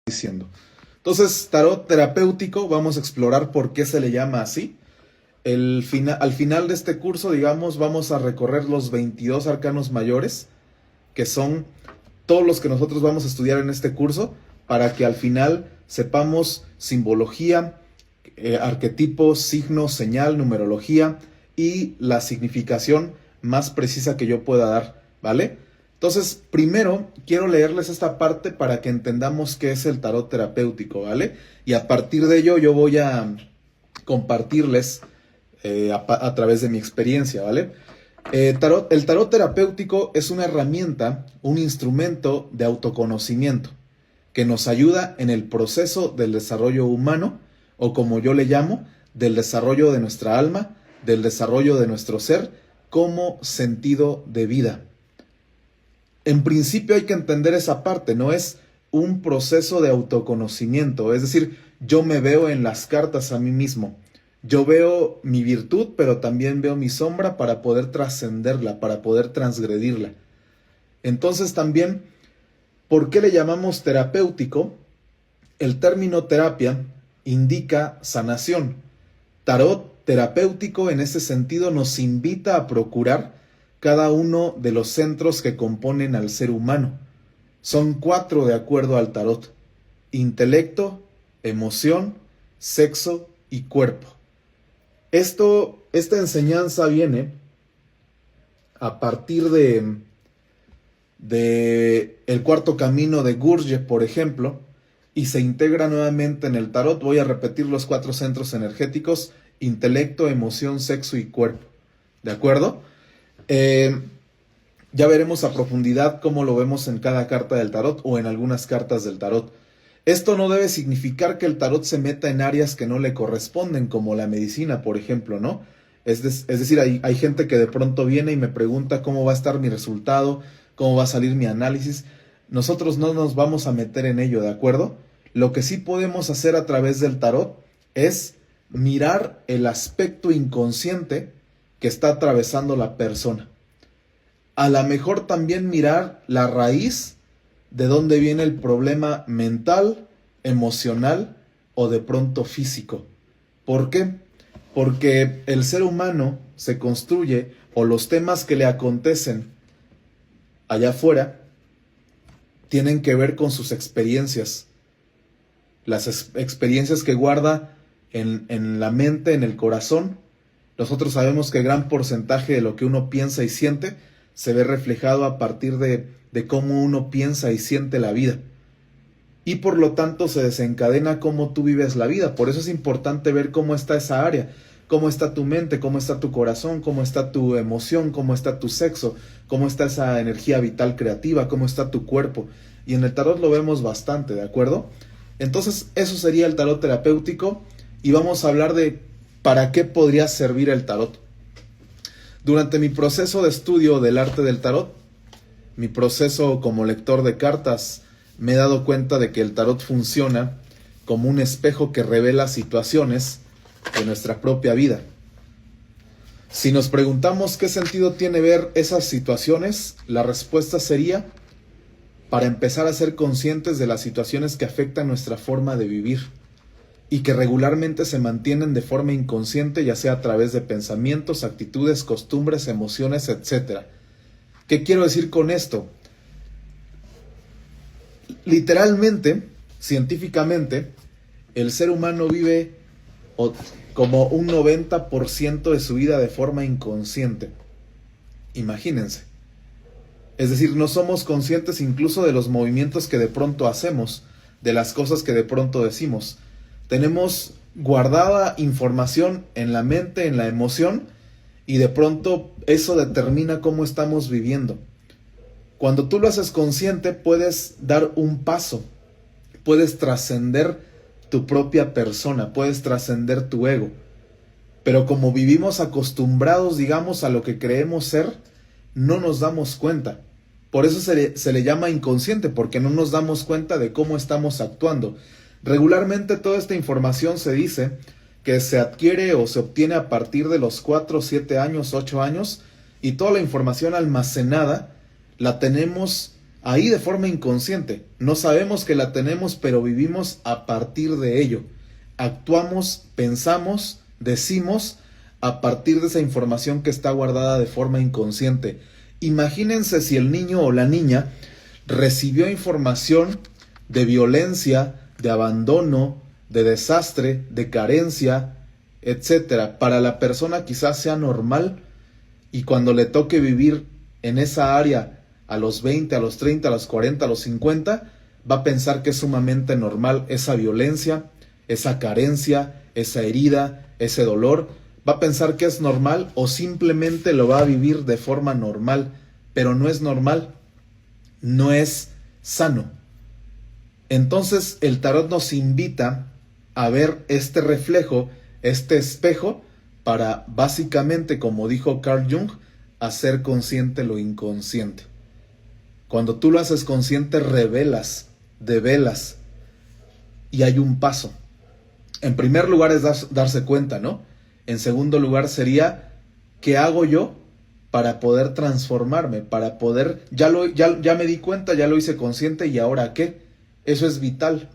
diciendo. Entonces, tarot terapéutico, vamos a explorar por qué se le llama así. Al final de este curso, digamos, vamos a recorrer los 22 arcanos mayores, que son todos los que nosotros vamos a estudiar en este curso, para que al final sepamos simbología, arquetipos, signos, señal, numerología y la significación más precisa que yo pueda dar, ¿vale? Entonces, primero quiero leerles esta parte para que entendamos qué es el tarot terapéutico, ¿vale? Y a partir de ello yo voy a compartirles a través de mi experiencia, ¿vale? El tarot terapéutico es una herramienta, un instrumento de autoconocimiento que nos ayuda en el proceso del desarrollo humano, o como yo le llamo, del desarrollo de nuestra alma, del desarrollo de nuestro ser como sentido de vida. En principio hay que entender esa parte, no es un proceso de autoconocimiento, es decir, yo me veo en las cartas a mí mismo. Yo veo mi virtud, pero también veo mi sombra para poder trascenderla, para poder transgredirla. Entonces también, ¿por qué le llamamos terapéutico? El término terapia indica sanación. Tarot terapéutico en ese sentido nos invita a procurar cada uno de los centros que componen al ser humano. Son 4 de acuerdo al tarot: intelecto, emoción, sexo y cuerpo. Esta enseñanza viene a partir de el cuarto camino de Gurdjieff, por ejemplo, y se integra nuevamente en el tarot. Voy a repetir los 4 centros energéticos: intelecto, emoción, sexo y cuerpo. ¿De acuerdo? Ya veremos a profundidad cómo lo vemos en cada carta del tarot o en algunas cartas del tarot. Esto no debe significar que el tarot se meta en áreas que no le corresponden, como la medicina, por ejemplo, ¿no? Es decir, hay gente que de pronto viene y me pregunta cómo va a estar mi resultado, cómo va a salir mi análisis. Nosotros no nos vamos a meter en ello, ¿de acuerdo? Lo que sí podemos hacer a través del tarot es mirar el aspecto inconsciente que está atravesando la persona. A lo mejor también mirar la raíz de dónde viene el problema mental, emocional o de pronto físico. ¿Por qué? Porque el ser humano se construye, o los temas que le acontecen allá afuera tienen que ver con sus experiencias. Las experiencias que guarda en la mente, en el corazón. Nosotros sabemos que gran porcentaje de lo que uno piensa y siente se ve reflejado a partir de cómo uno piensa y siente la vida. Y por lo tanto se desencadena cómo tú vives la vida. Por eso es importante ver cómo está esa área, cómo está tu mente, cómo está tu corazón, cómo está tu emoción, cómo está tu sexo, cómo está esa energía vital creativa, cómo está tu cuerpo. Y en el tarot lo vemos bastante, ¿de acuerdo? Entonces eso sería el tarot terapéutico, y vamos a hablar de para qué podría servir el tarot. Durante mi proceso de estudio del arte del tarot, mi proceso como lector de cartas, me he dado cuenta de que el tarot funciona como un espejo que revela situaciones de nuestra propia vida. Si nos preguntamos qué sentido tiene ver esas situaciones, la respuesta sería para empezar a ser conscientes de las situaciones que afectan nuestra forma de vivir y que regularmente se mantienen de forma inconsciente, ya sea a través de pensamientos, actitudes, costumbres, emociones, etc. ¿Qué quiero decir con esto? Literalmente, científicamente, el ser humano vive como un 90% de su vida de forma inconsciente. Imagínense. Es decir, no somos conscientes incluso de los movimientos que de pronto hacemos, de las cosas que de pronto decimos. Tenemos guardada información en la mente, en la emoción, y de pronto eso determina cómo estamos viviendo. Cuando tú lo haces consciente, puedes dar un paso, puedes trascender tu propia persona, puedes trascender tu ego. Pero como vivimos acostumbrados, digamos, a lo que creemos ser, no nos damos cuenta. Por eso se le llama inconsciente, porque no nos damos cuenta de cómo estamos actuando. Regularmente toda esta información se dice que se adquiere o se obtiene a partir de los 4, 7 años, 8 años, y toda la información almacenada la tenemos ahí de forma inconsciente. No sabemos que la tenemos, pero vivimos a partir de ello. Actuamos, pensamos, decimos a partir de esa información que está guardada de forma inconsciente. Imagínense si el niño o la niña recibió información de violencia, de abandono, de desastre, de carencia, etcétera. Para la persona quizás sea normal, y cuando le toque vivir en esa área a los 20, a los 30, a los 40, a los 50, va a pensar que es sumamente normal esa violencia, esa carencia, esa herida, ese dolor. Va a pensar que es normal o simplemente lo va a vivir de forma normal, pero no es normal, no es sano. Entonces el tarot nos invita a ver este reflejo, este espejo, para básicamente, como dijo Carl Jung, hacer consciente lo inconsciente. Cuando tú lo haces consciente, revelas, develas, y hay un paso. En primer lugar es darse cuenta, ¿no? En segundo lugar sería, ¿qué hago yo para poder transformarme? Para poder, ya me di cuenta, ya lo hice consciente, ¿y ahora qué? Eso es vital.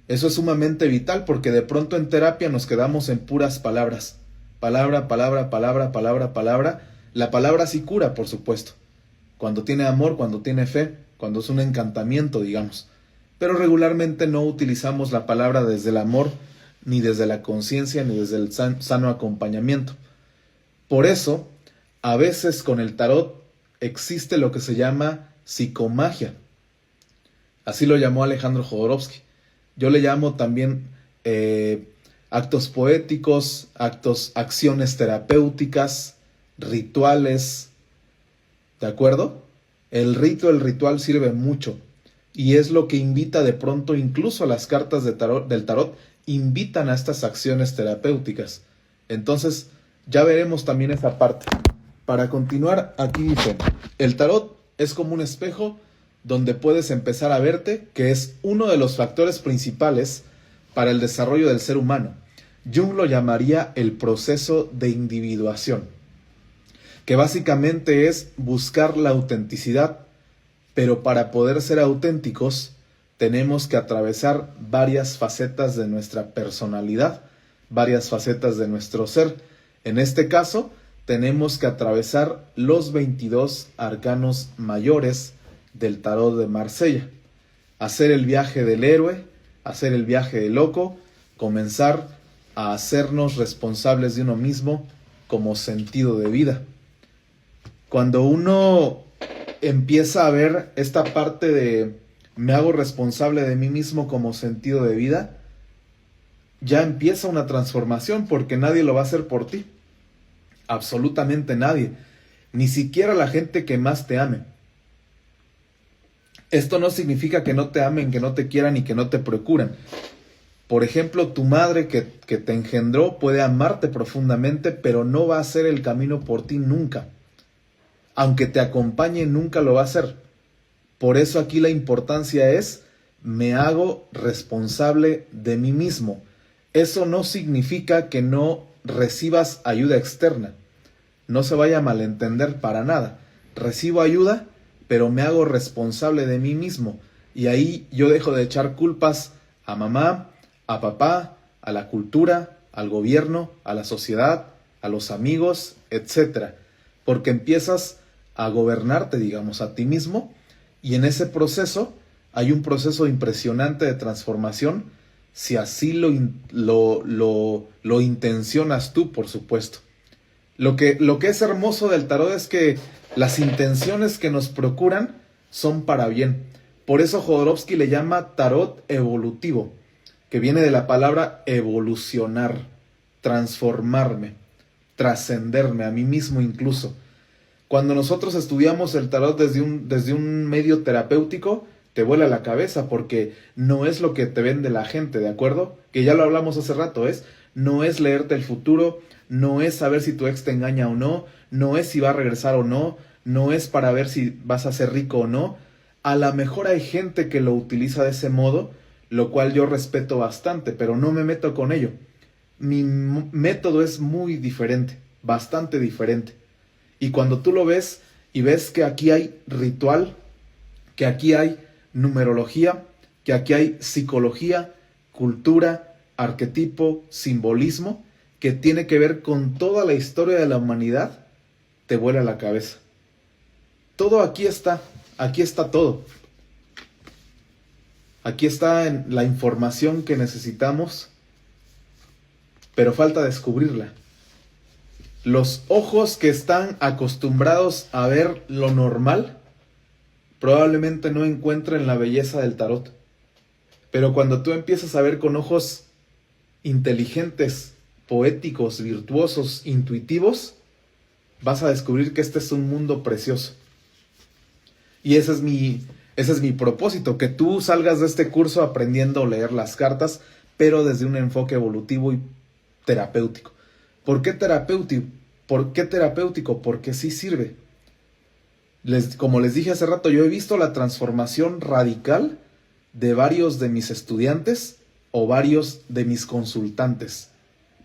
Eso es sumamente vital, porque de pronto en terapia nos quedamos en puras palabras. Palabra, palabra, palabra, palabra, palabra. La palabra sí cura, por supuesto. Cuando tiene amor, cuando tiene fe, cuando es un encantamiento, digamos. Pero regularmente no utilizamos la palabra desde el amor, ni desde la conciencia, ni desde el sano acompañamiento. Por eso, a veces con el tarot existe lo que se llama psicomagia. Así lo llamó Alejandro Jodorowsky. Yo le llamo también actos poéticos, acciones terapéuticas, rituales. ¿De acuerdo? El ritual sirve mucho. Y es lo que invita de pronto, incluso a las cartas del tarot, invitan a estas acciones terapéuticas. Entonces, ya veremos también esa parte. Para continuar, aquí dice, el tarot es como un espejo donde puedes empezar a verte, que es uno de los factores principales para el desarrollo del ser humano. Jung lo llamaría el proceso de individuación, que básicamente es buscar la autenticidad, pero para poder ser auténticos tenemos que atravesar varias facetas de nuestra personalidad, varias facetas de nuestro ser. En este caso, tenemos que atravesar los 22 arcanos mayores del tarot de Marsella, hacer el viaje del héroe, hacer el viaje del loco, comenzar a hacernos responsables de uno mismo como sentido de vida. Cuando uno empieza a ver esta parte de me hago responsable de mí mismo como sentido de vida, ya empieza una transformación, porque nadie lo va a hacer por ti. Absolutamente nadie. Ni siquiera la gente que más te ame. Esto no significa que no te amen, que no te quieran y que no te procuren. Por ejemplo, tu madre que te engendró puede amarte profundamente, pero no va a hacer el camino por ti nunca. Aunque te acompañe, nunca lo va a hacer. Por eso aquí la importancia es, me hago responsable de mí mismo. Eso no significa que no recibas ayuda externa. No se vaya a malentender para nada. Recibo ayuda, pero me hago responsable de mí mismo. Y ahí yo dejo de echar culpas a mamá, a papá, a la cultura, al gobierno, a la sociedad, a los amigos, etc. Porque empiezas a gobernarte, digamos, a ti mismo, y en ese proceso hay un proceso impresionante de transformación, si así lo intencionas tú, por supuesto. Lo que es hermoso del tarot es que las intenciones que nos procuran son para bien. Por eso Jodorowsky le llama tarot evolutivo, que viene de la palabra evolucionar, transformarme, trascenderme, a mí mismo incluso. Cuando nosotros estudiamos el tarot desde un medio terapéutico, te vuela la cabeza, porque no es lo que te vende la gente, ¿de acuerdo? Que ya lo hablamos hace rato, no es leerte el futuro, no es saber si tu ex te engaña o no, no es si va a regresar o no, no es para ver si vas a ser rico o no. A lo mejor hay gente que lo utiliza de ese modo, lo cual yo respeto bastante, pero no me meto con ello. Mi método es muy diferente, bastante diferente. Y cuando tú lo ves y ves que aquí hay ritual, que aquí hay numerología, que aquí hay psicología, cultura, arquetipo, simbolismo, que tiene que ver con toda la historia de la humanidad, te vuela la cabeza. Todo aquí está todo. Aquí está la información que necesitamos, pero falta descubrirla. Los ojos que están acostumbrados a ver lo normal, probablemente no encuentren la belleza del tarot. Pero cuando tú empiezas a ver con ojos inteligentes, poéticos, virtuosos, intuitivos, vas a descubrir que este es un mundo precioso. Y ese es mi propósito, que tú salgas de este curso aprendiendo a leer las cartas, pero desde un enfoque evolutivo y terapéutico. ¿Por qué terapéutico? Porque sí sirve. Como les dije hace rato, yo he visto la transformación radical de varios de mis estudiantes o varios de mis consultantes.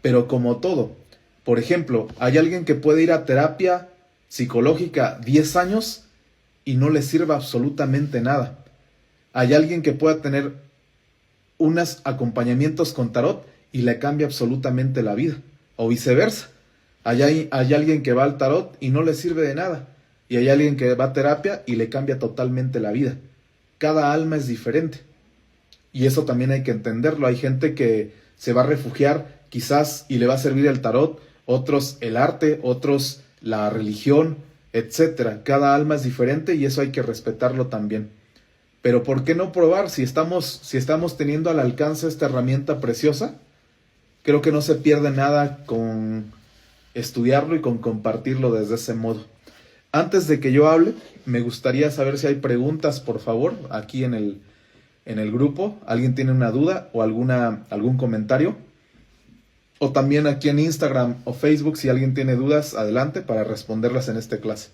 Pero como todo, por ejemplo, hay alguien que puede ir a terapia psicológica 10 años y no le sirva absolutamente nada. Hay alguien que pueda tener unos acompañamientos con tarot y le cambia absolutamente la vida, o viceversa. Hay alguien que va al tarot y no le sirve de nada, y hay alguien que va a terapia y le cambia totalmente la vida. Cada alma es diferente, y eso también hay que entenderlo. Hay gente que se va a refugiar quizás y le va a servir el tarot, otros el arte, otros la religión, etcétera. Cada alma es diferente y eso hay que respetarlo también. Pero ¿por qué no probar? Si estamos teniendo al alcance esta herramienta preciosa, creo que no se pierde nada con estudiarlo y con compartirlo desde ese modo. Antes de que yo hable, me gustaría saber si hay preguntas, por favor, aquí en el grupo. ¿Alguien tiene una duda o algún comentario? O también aquí en Instagram o Facebook, si alguien tiene dudas, adelante para responderlas en esta clase.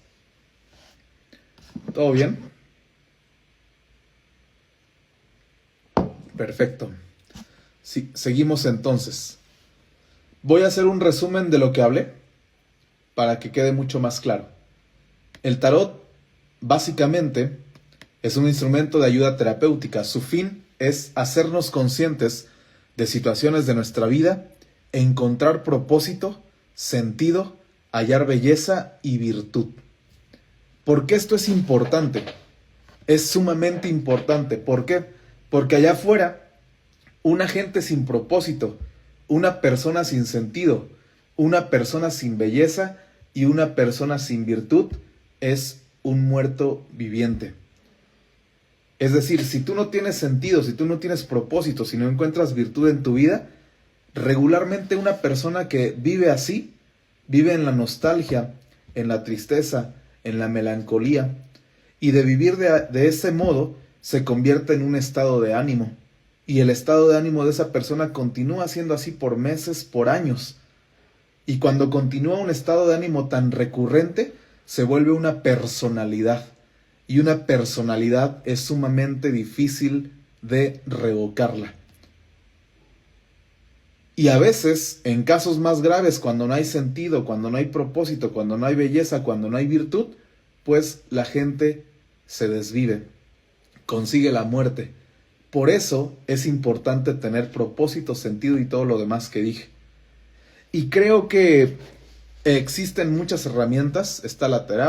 ¿Todo bien? Perfecto. Sí, seguimos entonces. Voy a hacer un resumen de lo que hablé para que quede mucho más claro. El tarot, básicamente, es un instrumento de ayuda terapéutica. Su fin es hacernos conscientes de situaciones de nuestra vida, encontrar propósito, sentido, hallar belleza y virtud. ¿Por qué esto es importante? Es sumamente importante. ¿Por qué? Porque allá afuera, una gente sin propósito, una persona sin sentido, una persona sin belleza y una persona sin virtud es un muerto viviente. Es decir, si tú no tienes sentido, si tú no tienes propósito, si no encuentras virtud en tu vida, regularmente una persona que vive así, vive en la nostalgia, en la tristeza, en la melancolía, y de vivir de ese modo se convierte en un estado de ánimo. Y el estado de ánimo de esa persona continúa siendo así por meses, por años. Y cuando continúa un estado de ánimo tan recurrente, se vuelve una personalidad. Y una personalidad es sumamente difícil de revocarla. Y a veces, en casos más graves, cuando no hay sentido, cuando no hay propósito, cuando no hay belleza, cuando no hay virtud, pues la gente se desvive, consigue la muerte. Por eso es importante tener propósito, sentido y todo lo demás que dije. Y creo que existen muchas herramientas. Está la terapia.